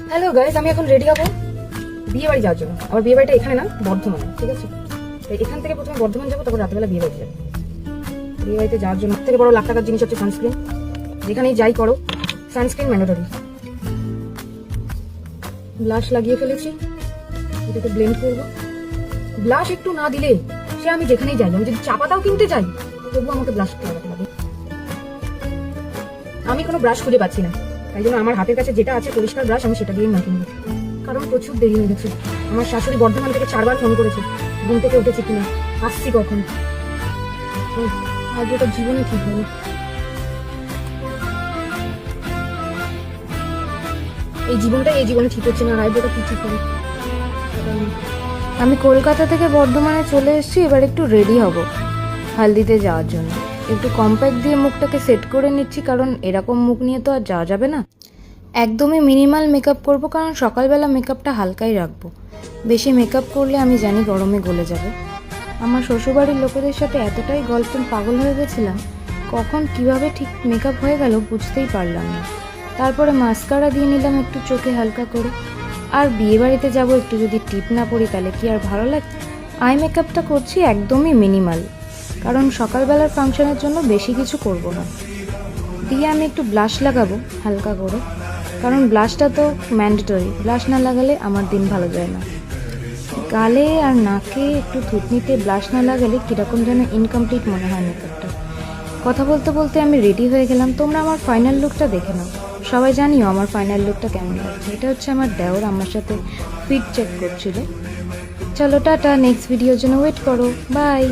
Hello guys, আমি এখন ready হবো বিয়ে বাড়ি যাওয়ার জন্য। আমার বিয়ে বাড়িটা এখানে না, বর্ধমানে, ঠিক আছে? তাই এখান থেকে প্রথমে বর্ধমান যাবো, তারপর রাতেবেলা বিয়ে বাড়ি যাবো। বিয়ে বাড়িতে যাওয়ার জন্য থেকে বড় লাখ টাকার জিনিস হচ্ছে সানস্ক্রিন। যেখানেই যাই করো, সানস্ক্রিন ম্যান্ডেটরি। ব্লাশ লাগিয়ে ফেলেছি, এটাকে ব্লেন্ড করবো। ব্লাশ একটু না দিলে সে আমি যেখানেই যাই, আমি যদি চা পাতাও কিনতে যাই তবুও আমাকে ব্লাশ লাগাতে লাগে। আমি কোনো ব্রাশ খুঁজে পাচ্ছি না, তাই জন্য আমার হাতের কাছে যেটা আছে পরিষ্কার ব্রাশ, আমি সেটা দিয়েই মাখিয়ে নেব। কারণ প্রচুর দেরি হয়ে গেছে। আমার শাশুড়ি বর্ধমান থেকে 4 বার ফোন করেছে, ঘুম থেকে উঠেছি কিনা, আসছি কখন। আজ ওটা জীবনে ঠিক হবে। এই জীবনে ঠিক হচ্ছে না, আইব্রোটা কি ঠিক হবে। আমি কলকাতা থেকে বর্ধমানে চলে এসেছি, এবার একটু রেডি হব হালদিতে যাওয়ার জন্য। একটু কম্প্যাক্ট দিয়ে মুখটাকে সেট করে নিচ্ছি, কারণ এরকম মুখ নিয়ে তো আর যাওয়া যাবে না। একদমই মিনিমাল মেকআপ করব, কারণ সকালবেলা মেকআপটা হালকাই রাখবো। বেশি মেকআপ করলে আমি জানি গরমে গলে যাবে। আমার শ্বশুরবাড়ির লোকেদের সাথে এতটাই গল্পে পাগল হয়ে গেছিলাম, কখন কিভাবে ঠিক মেকআপ হয়ে গেল বুঝতেই পারলাম না। তারপরে মাস্কারা দিয়ে নিলাম একটু চোখে হালকা করে। আর বিয়ে বাড়িতে যাবো, একটু যদি টিপ না পরি তাহলে কি আর ভালো লাগে। আই মেকআপটা করছি একদমই মিনিমাল, কারণ সকালবেলার ফাংশনের জন্য বেশি কিছু করব না। দিয়ে আমি একটু ব্লাশ লাগাবো হালকা করে, কারণ ব্লাশটা তো ম্যান্ডেটরি। ব্লাশ না লাগালে আমার দিন ভালো যায় না। গালে আর নাকে একটু থুতনিতে ব্লাশ না লাগালে কীরকম যেন ইনকমপ্লিট মনে হয় মেকআপটা। কথা বলতে বলতে আমি রেডি হয়ে গেলাম। তোমরা আমার ফাইনাল লুকটা দেখে নাও, সবাই জানিও আমার ফাইনাল লুকটা কেমন লাগছে। এটা হচ্ছে আমার দেওর আমার সাথে ফিট চেক করছিল। চলো টাটা, নেক্সট ভিডিওর জন্য ওয়েট করো, বাই।